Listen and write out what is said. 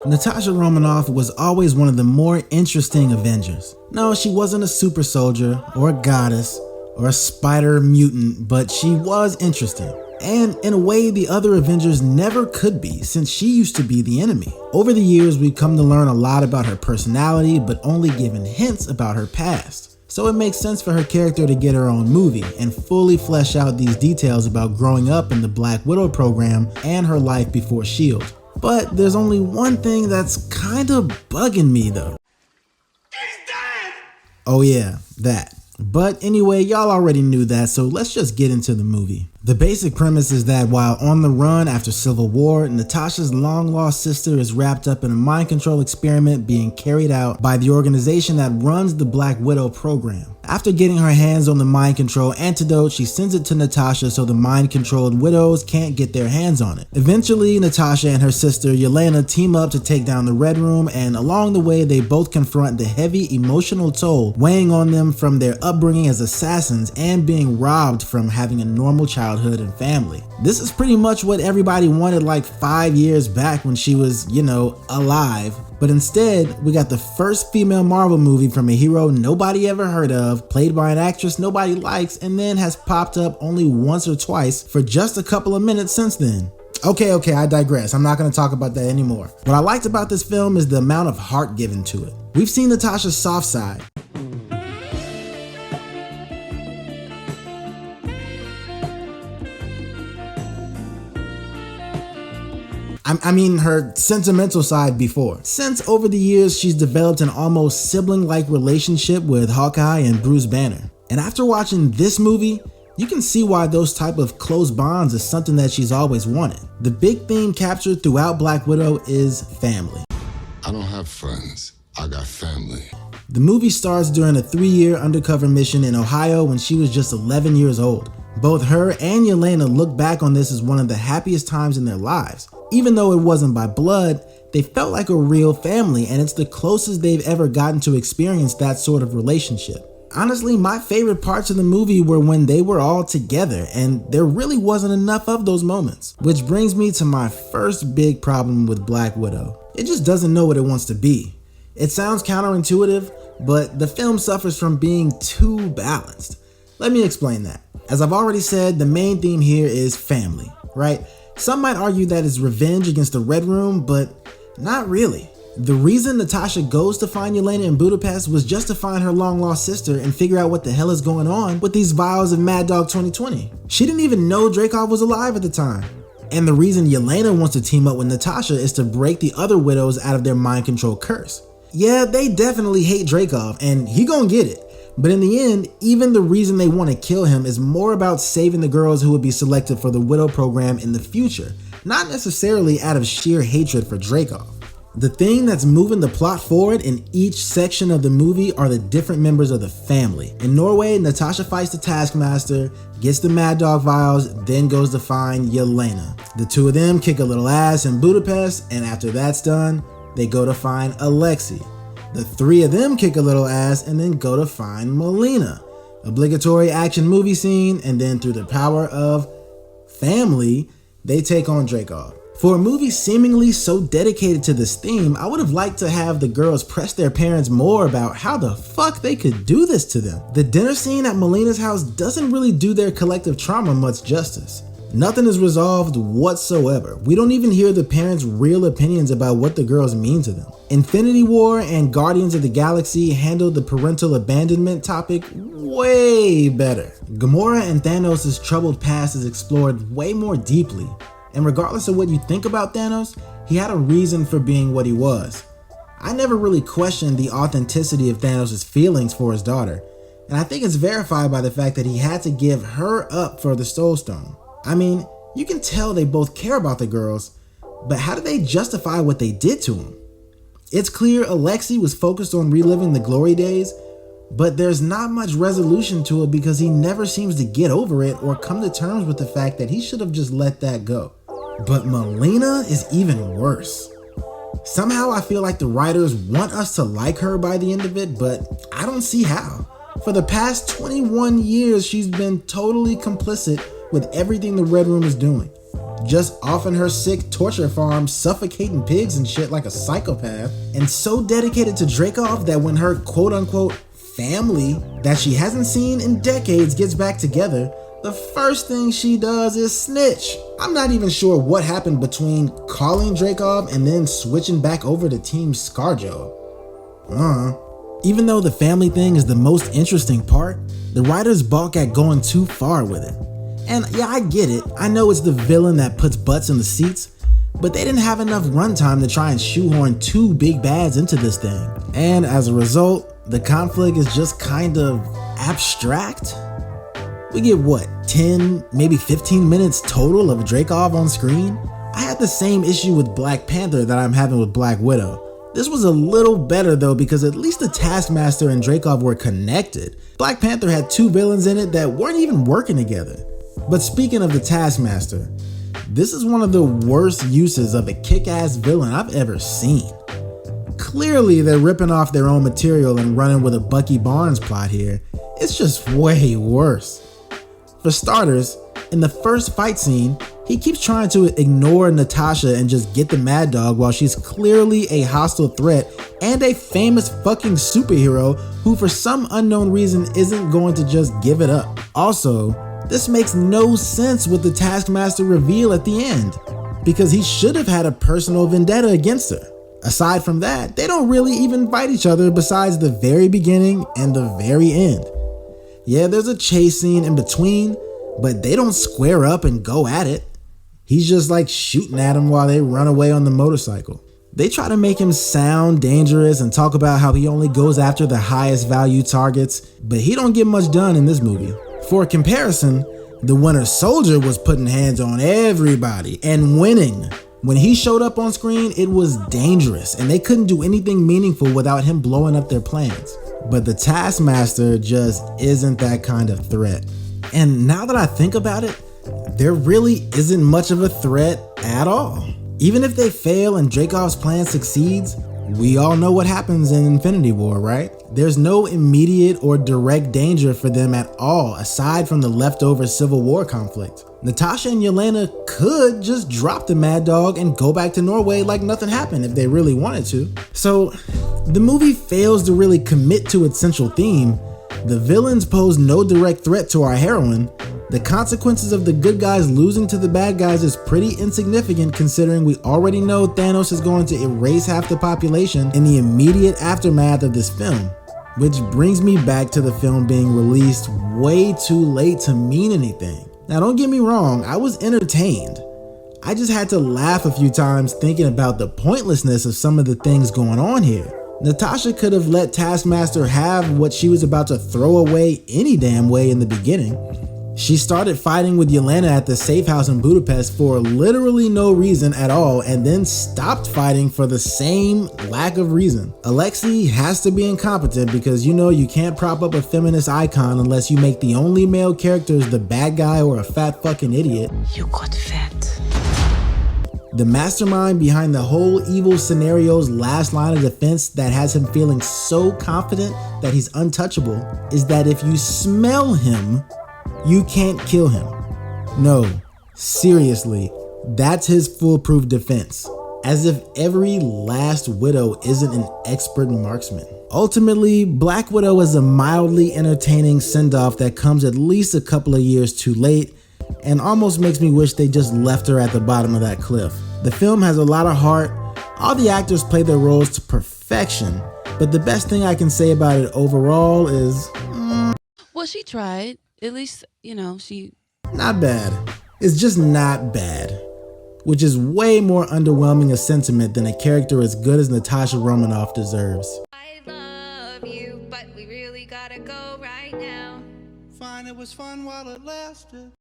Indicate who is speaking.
Speaker 1: Natasha Romanoff was always one of the more interesting Avengers. No, she wasn't a super soldier, or a goddess, or a spider mutant, but she was interesting. And in a way, the other Avengers never could be, since she used to be the enemy. Over the years, we've come to learn a lot about her personality, but only given hints about her past. So it makes sense for her character to get her own movie and fully flesh out these details about growing up in the Black Widow program and her life before S.H.I.E.L.D. But there's only one thing that's kinda bugging me though. He's dead! Oh yeah, that. But anyway, y'all already knew that, so let's just get into the movie. The basic premise is that while on the run after Civil War, Natasha's long-lost sister is wrapped up in a mind control experiment being carried out by the organization that runs the Black Widow program. After getting her hands on the mind control antidote, she sends it to Natasha so the mind-controlled widows can't get their hands on it. Eventually, Natasha and her sister Yelena team up to take down the Red Room, and along the way they both confront the heavy emotional toll weighing on them from their upbringing as assassins and being robbed from having a normal childhood and family. This is pretty much what everybody wanted like 5 years back when she was, alive. But instead, we got the first female Marvel movie from a hero nobody ever heard of, played by an actress nobody likes, and then has popped up only once or twice for just a couple of minutes since then. Okay, I digress. I'm not going to talk about that anymore. What I liked about this film is the amount of heart given to it. We've seen Natasha's soft side. I mean her sentimental side before. Since over the years she's developed an almost sibling-like relationship with Hawkeye and Bruce Banner. And after watching this movie, you can see why those type of close bonds is something that she's always wanted. The big theme captured throughout Black Widow is family.
Speaker 2: I don't have friends, I got family.
Speaker 1: The movie starts during a 3-year undercover mission in Ohio when she was just 11 years old. Both her and Yelena look back on this as one of the happiest times in their lives. Even though it wasn't by blood, they felt like a real family, and it's the closest they've ever gotten to experience that sort of relationship. Honestly, my favorite parts of the movie were when they were all together, and there really wasn't enough of those moments. Which brings me to my first big problem with Black Widow. It just doesn't know what it wants to be. It sounds counterintuitive, but the film suffers from being too balanced. Let me explain that. As I've already said, the main theme here is family, right? Some might argue that it's revenge against the Red Room, but not really. The reason Natasha goes to find Yelena in Budapest was just to find her long-lost sister and figure out what the hell is going on with these vials of Mad Dog 2020. She didn't even know Dreykov was alive at the time. And the reason Yelena wants to team up with Natasha is to break the other widows out of their mind control curse. Yeah, they definitely hate Dreykov, and he gonna get it. But in the end, even the reason they want to kill him is more about saving the girls who would be selected for the Widow program in the future, not necessarily out of sheer hatred for Dreykov. The thing that's moving the plot forward in each section of the movie are the different members of the family. In Norway, Natasha fights the Taskmaster, gets the Mad Dog vials, then goes to find Yelena. The two of them kick a little ass in Budapest, and after that's done, they go to find Alexei. The three of them kick a little ass and then go to find Melina. Obligatory action movie scene, and then through the power of family, they take on Dreykov. For a movie seemingly so dedicated to this theme, I would have liked to have the girls press their parents more about how the fuck they could do this to them. The dinner scene at Melina's house doesn't really do their collective trauma much justice. Nothing is resolved whatsoever. We don't even hear the parents' real opinions about what the girls mean to them. Infinity War and Guardians of the Galaxy handled the parental abandonment topic way better. Gamora and Thanos' troubled past is explored way more deeply. And regardless of what you think about Thanos, he had a reason for being what he was. I never really questioned the authenticity of Thanos' feelings for his daughter, and I think it's verified by the fact that he had to give her up for the Soul Stone. I mean, you can tell they both care about the girls, but how do they justify what they did to him? It's clear Alexei was focused on reliving the glory days, but there's not much resolution to it because he never seems to get over it or come to terms with the fact that he should have just let that go. But Melina is even worse. Somehow I feel like the writers want us to like her by the end of it, but I don't see how. For the past 21 years, she's been totally complicit with everything the Red Room is doing. just off in her sick torture farm suffocating pigs and shit like a psychopath, and so dedicated to Dreykov that when her quote-unquote family that she hasn't seen in decades gets back together, the first thing she does is snitch. I'm not even sure what happened between calling Dreykov and then switching back over to Team ScarJo. Even though the family thing is the most interesting part, the writers balk at going too far with it. And yeah, I get it. I know it's the villain that puts butts in the seats, but they didn't have enough runtime to try and shoehorn two big bads into this thing. And as a result, the conflict is just kind of abstract. We get what, 10, maybe 15 minutes total of Dreykov on screen? I had the same issue with Black Panther that I'm having with Black Widow. This was a little better though, because at least the Taskmaster and Dreykov were connected. Black Panther had two villains in it that weren't even working together. But speaking of the Taskmaster, this is one of the worst uses of a kick-ass villain I've ever seen. Clearly they're ripping off their own material and running with a Bucky Barnes plot here. It's just way worse. For starters, in the first fight scene, he keeps trying to ignore Natasha and just get the Mad Dog while she's clearly a hostile threat and a famous fucking superhero who for some unknown reason isn't going to just give it up. Also, this makes no sense with the Taskmaster reveal at the end, because he should have had a personal vendetta against her. Aside from that, they don't really even fight each other besides the very beginning and the very end. Yeah, there's a chase scene in between, but they don't square up and go at it. He's just like shooting at him while they run away on the motorcycle. They try to make him sound dangerous and talk about how he only goes after the highest value targets, but he don't get much done in this movie. For comparison, the Winter Soldier was putting hands on everybody and winning. When he showed up on screen, it was dangerous and they couldn't do anything meaningful without him blowing up their plans. But the Taskmaster just isn't that kind of threat. And now that I think about it, there really isn't much of a threat at all. Even if they fail and Dreykov's plan succeeds, we all know what happens in Infinity War, right? There's no immediate or direct danger for them at all aside from the leftover Civil War conflict. Natasha and Yelena could just drop the Mad Dog and go back to Norway like nothing happened if they really wanted to. So the movie fails to really commit to its central theme. The villains pose no direct threat to our heroine. The consequences of the good guys losing to the bad guys is pretty insignificant considering we already know Thanos is going to erase half the population in the immediate aftermath of this film. Which brings me back to the film being released way too late to mean anything. Now don't get me wrong, I was entertained. I just had to laugh a few times thinking about the pointlessness of some of the things going on here. Natasha could have let Taskmaster have what she was about to throw away any damn way in the beginning. She started fighting with Yelena at the safe house in Budapest for literally no reason at all and then stopped fighting for the same lack of reason. Alexei has to be incompetent because you know you can't prop up a feminist icon unless you make the only male characters the bad guy or a fat fucking idiot.
Speaker 3: You got fat.
Speaker 1: The mastermind behind the whole evil scenario's last line of defense that has him feeling so confident that he's untouchable is that if you smell him, you can't kill him. No, seriously, that's his foolproof defense. As if every last widow isn't an expert marksman. Ultimately, Black Widow is a mildly entertaining send-off that comes at least a couple of years too late and almost makes me wish they just left her at the bottom of that cliff. The film has a lot of heart, all the actors play their roles to perfection, but the best thing I can say about it overall is...
Speaker 3: Well, she tried. At least, you know, she...
Speaker 1: Not bad. It's just not bad. Which is way more underwhelming a sentiment than a character as good as Natasha Romanoff deserves.
Speaker 4: I love you, but we really gotta go right now.
Speaker 5: Fine, it was fun while it lasted.